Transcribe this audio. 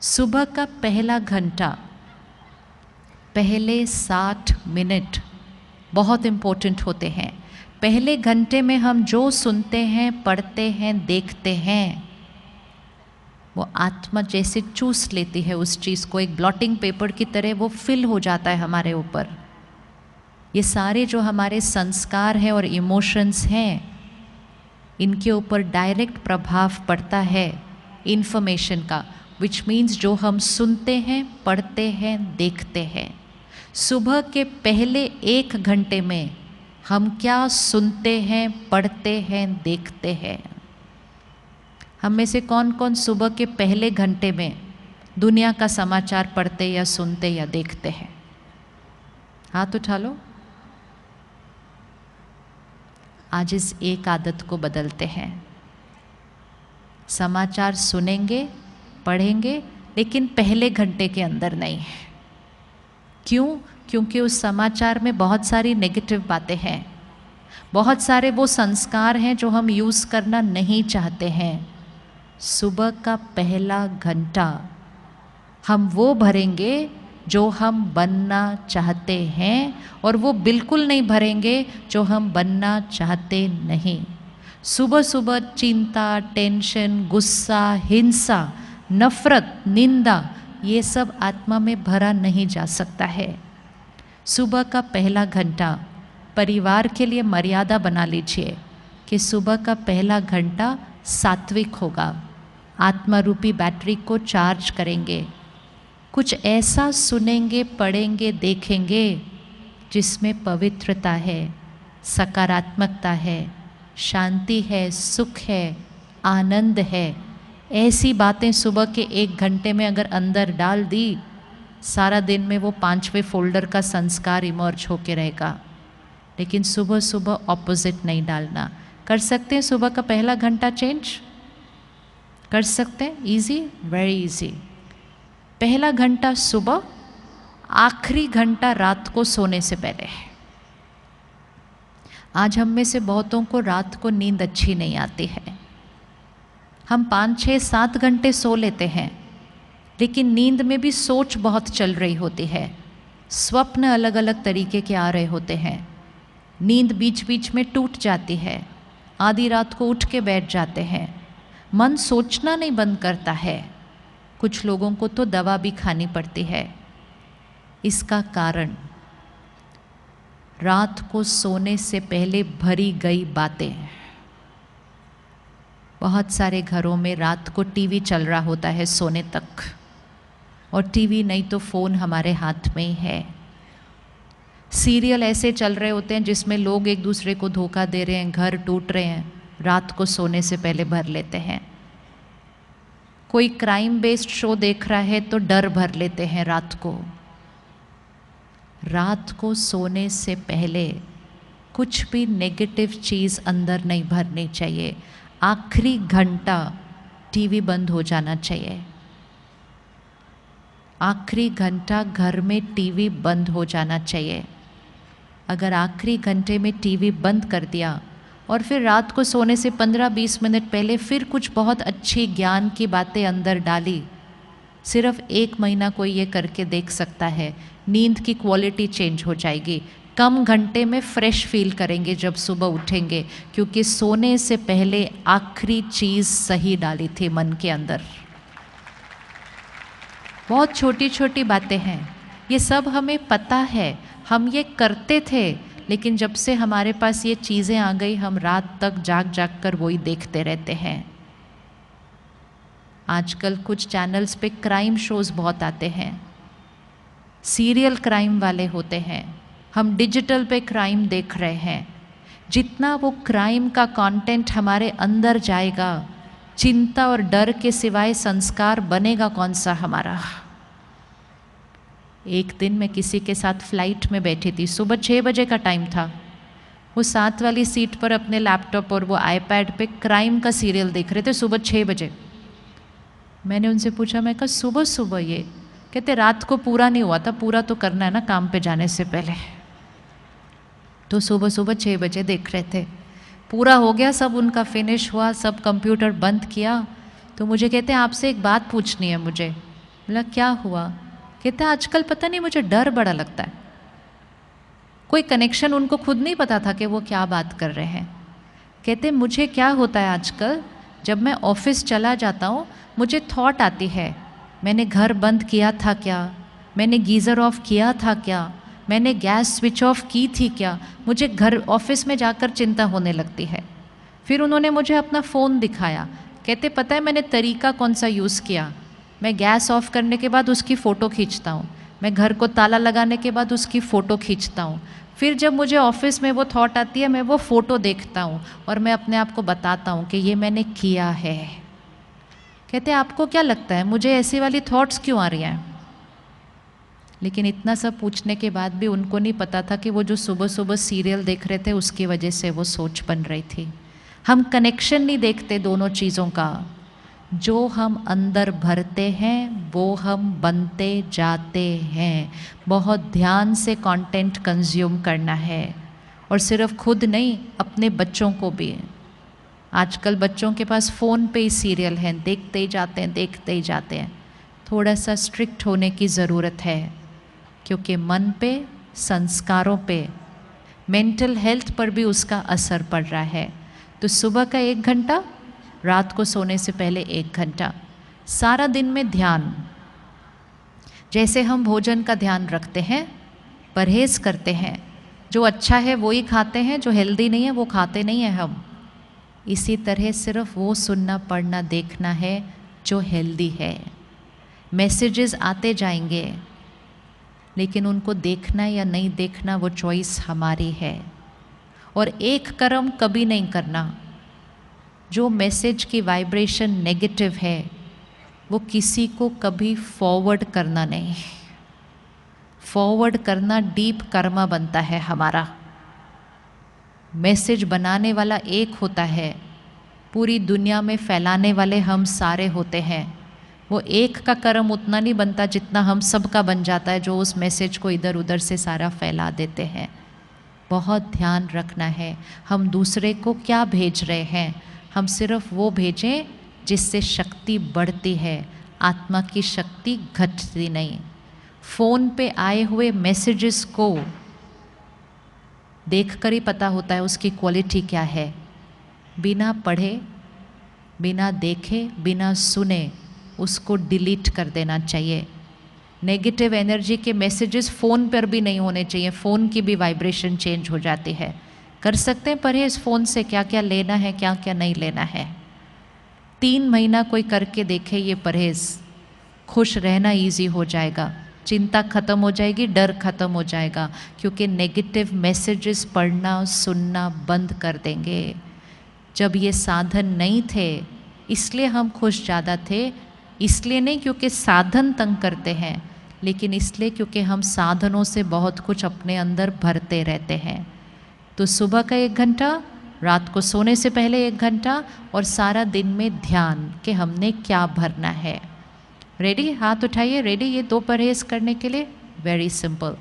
सुबह का पहला घंटा, पहले 60 मिनट बहुत इम्पोर्टेंट होते हैं। पहले घंटे में हम जो सुनते हैं, पढ़ते हैं, देखते हैं, वो आत्मा जैसे चूस लेती है उस चीज़ को, एक ब्लॉटिंग पेपर की तरह वो फिल हो जाता है हमारे ऊपर। ये सारे जो हमारे संस्कार हैं और इमोशंस हैं, इनके ऊपर डायरेक्ट प्रभाव पड़ता है इन्फॉर्मेशन का, विच मीन्स जो हम सुनते हैं, पढ़ते हैं, देखते हैं। सुबह के पहले 1 घंटे में हम क्या सुनते हैं, पढ़ते हैं, देखते हैं? हम में से कौन कौन सुबह के पहले घंटे में दुनिया का समाचार पढ़ते या सुनते या देखते हैं? हाथ उठा लो। आज इस एक आदत को बदलते हैं। समाचार सुनेंगे, पढ़ेंगे, लेकिन पहले घंटे के अंदर नहीं है। क्यों? क्योंकि उस समाचार में बहुत सारी नेगेटिव बातें हैं, बहुत सारे वो संस्कार हैं जो हम यूज़ करना नहीं चाहते हैं। सुबह का पहला घंटा हम वो भरेंगे जो हम बनना चाहते हैं, और वो बिल्कुल नहीं भरेंगे जो हम बनना चाहते नहीं। सुबह सुबह चिंता, टेंशन, गुस्सा, हिंसा, नफरत, निंदा, ये सब आत्मा में भरा नहीं जा सकता है। सुबह का पहला घंटा परिवार के लिए मर्यादा बना लीजिए कि सुबह का पहला घंटा सात्विक होगा। आत्मा रूपी बैटरी को चार्ज करेंगे। कुछ ऐसा सुनेंगे, पढ़ेंगे, देखेंगे जिसमें पवित्रता है, सकारात्मकता है, शांति है, सुख है, आनंद है। ऐसी बातें सुबह के 1 घंटे में अगर अंदर डाल दी, सारा दिन में वो 5वें फोल्डर का संस्कार इमर्ज होके रहेगा। लेकिन सुबह सुबह ऑपोजिट नहीं डालना। कर सकते हैं सुबह का पहला घंटा चेंज? कर सकते हैं? Easy, very easy. पहला घंटा सुबह, आखिरी घंटा रात को सोने से पहले है। आज हम में से बहुतों को रात को नींद अच्छी नहीं आती है। हम 5, 6, 7 घंटे सो लेते हैं, लेकिन नींद में भी सोच बहुत चल रही होती है, स्वप्न अलग अलग तरीके के आ रहे होते हैं, नींद बीच बीच में टूट जाती है, आधी रात को उठ के बैठ जाते हैं, मन सोचना नहीं बंद करता है। कुछ लोगों को तो दवा भी खानी पड़ती है। इसका कारण रात को सोने से पहले भरी गई बातें। बहुत सारे घरों में रात को टीवी चल रहा होता है सोने तक, और टीवी नहीं तो फ़ोन हमारे हाथ में ही है। सीरियल ऐसे चल रहे होते हैं जिसमें लोग एक दूसरे को धोखा दे रहे हैं, घर टूट रहे हैं, रात को सोने से पहले भर लेते हैं। कोई क्राइम बेस्ड शो देख रहा है तो डर भर लेते हैं रात को। रात को सोने से पहले कुछ भी नेगेटिव चीज़ अंदर नहीं भरनी चाहिए। आखिरी घंटा टीवी बंद हो जाना चाहिए। आखिरी घंटा घर में टीवी बंद हो जाना चाहिए। अगर आखिरी घंटे में टीवी बंद कर दिया और फिर रात को सोने से 15-20 मिनट पहले फिर कुछ बहुत अच्छी ज्ञान की बातें अंदर डाली, सिर्फ 1 महीना कोई ये करके देख सकता है। नींद की क्वालिटी चेंज हो जाएगी। कम घंटे में फ्रेश फील करेंगे जब सुबह उठेंगे, क्योंकि सोने से पहले आखिरी चीज़ सही डाली थी मन के अंदर। बहुत छोटी छोटी बातें हैं, ये सब हमें पता है, हम ये करते थे, लेकिन जब से हमारे पास ये चीज़ें आ गई, हम रात तक जाग जाग कर वही देखते रहते हैं। आजकल कुछ चैनल्स पे क्राइम शोज़ बहुत आते हैं, सीरियल क्राइम वाले होते हैं। हम डिजिटल पे क्राइम देख रहे हैं। जितना वो क्राइम का कंटेंट हमारे अंदर जाएगा, चिंता और डर के सिवाय संस्कार बनेगा कौन सा हमारा? एक दिन मैं किसी के साथ फ्लाइट में बैठी थी, सुबह 6 बजे का टाइम था। वो साथ वाली सीट पर अपने लैपटॉप और वो आईपैड पे क्राइम का सीरियल देख रहे थे सुबह 6 बजे। मैंने उनसे पूछा, मैं कहा सुबह सुबह ये? कहते रात को पूरा नहीं हुआ था, पूरा तो करना है ना काम पे जाने से पहले। तो सुबह सुबह 6 बजे देख रहे थे, पूरा हो गया, सब उनका फिनिश हुआ, सब कंप्यूटर बंद किया। तो मुझे कहते हैं आपसे एक बात पूछनी है मुझे। बोला क्या हुआ? कहते आजकल पता नहीं मुझे डर बड़ा लगता है। कोई कनेक्शन उनको खुद नहीं पता था कि वो क्या बात कर रहे हैं। कहते मुझे क्या होता है आजकल, जब मैं ऑफिस चला जाता हूँ मुझे थॉट आती है, मैंने घर बंद किया था क्या, मैंने गीज़र ऑफ किया था क्या, मैंने गैस स्विच ऑफ की थी क्या, मुझे घर ऑफिस में जाकर चिंता होने लगती है। फिर उन्होंने मुझे अपना फ़ोन दिखाया। कहते पता है मैंने तरीका कौन सा यूज़ किया, मैं गैस ऑफ करने के बाद उसकी फ़ोटो खींचता हूँ, मैं घर को ताला लगाने के बाद उसकी फ़ोटो खींचता हूँ, फिर जब मुझे ऑफिस में वो थॉट आती है मैं वो फ़ोटो देखता हूँ और मैं अपने आप को बताता हूँ कि ये मैंने किया है। कहते आपको क्या लगता है मुझे ऐसी वाली थॉट्स क्यों आ रही हैं? लेकिन इतना सब पूछने के बाद भी उनको नहीं पता था कि वो जो सुबह सुबह सीरियल देख रहे थे उसकी वजह से वो सोच बन रही थी। हम कनेक्शन नहीं देखते दोनों चीज़ों का। जो हम अंदर भरते हैं वो हम बनते जाते हैं। बहुत ध्यान से कंटेंट कंज्यूम करना है, और सिर्फ खुद नहीं, अपने बच्चों को भी। आजकल बच्चों के पास फ़ोन पे ही सीरियल हैं, देखते ही जाते हैं, देखते ही जाते हैं। थोड़ा सा स्ट्रिक्ट होने की ज़रूरत है, क्योंकि मन पे, संस्कारों पे, मेंटल हेल्थ पर भी उसका असर पड़ रहा है। तो सुबह का 1 घंटा, रात को सोने से पहले 1 घंटा, सारा दिन में ध्यान। जैसे हम भोजन का ध्यान रखते हैं, परहेज़ करते हैं, जो अच्छा है वो ही खाते हैं, जो हेल्दी नहीं है वो खाते नहीं हैं हम। इसी तरह सिर्फ वो सुनना, पढ़ना, देखना है जो हेल्दी है। मैसेजेस आते जाएंगे, लेकिन उनको देखना या नहीं देखना वो चॉइस हमारी है। और एक कर्म कभी नहीं करना। जो मैसेज की वाइब्रेशन नेगेटिव है वो किसी को कभी फॉरवर्ड करना नहीं। फॉरवर्ड करना डीप कर्मा बनता है हमारा। मैसेज बनाने वाला एक होता है, पूरी दुनिया में फैलाने वाले हम सारे होते हैं। वो एक का कर्म उतना नहीं बनता जितना हम सब का बन जाता है, जो उस मैसेज को इधर उधर से सारा फैला देते हैं। बहुत ध्यान रखना है हम दूसरे को क्या भेज रहे हैं। हम सिर्फ वो भेजें जिससे शक्ति बढ़ती है, आत्मा की शक्ति घटती नहीं। फ़ोन पे आए हुए मैसेजेस को देखकर ही पता होता है उसकी क्वालिटी क्या है। बिना पढ़े, बिना देखे, बिना सुने उसको डिलीट कर देना चाहिए। नेगेटिव एनर्जी के मैसेजेस फ़ोन पर भी नहीं होने चाहिए, फ़ोन की भी वाइब्रेशन चेंज हो जाती है। कर सकते हैं परहेज़ फ़ोन से, क्या क्या लेना है, क्या क्या नहीं लेना है। 3 महीना कोई करके देखे ये परहेज़, खुश रहना इजी हो जाएगा, चिंता ख़त्म हो जाएगी, डर ख़त्म हो जाएगा, क्योंकि नेगेटिव मैसेजेस पढ़ना, सुनना बंद कर देंगे। जब ये साधन नहीं थे इसलिए हम खुश ज़्यादा थे, इसलिए नहीं क्योंकि साधन तंग करते हैं, लेकिन इसलिए क्योंकि हम साधनों से बहुत कुछ अपने अंदर भरते रहते हैं। तो सुबह का 1 घंटा, रात को सोने से पहले 1 घंटा, और सारा दिन में ध्यान कि हमने क्या भरना है। रेडी? हाथ उठाइए। रेडी? ये 2 परहेज़ करने के लिए वेरी सिंपल।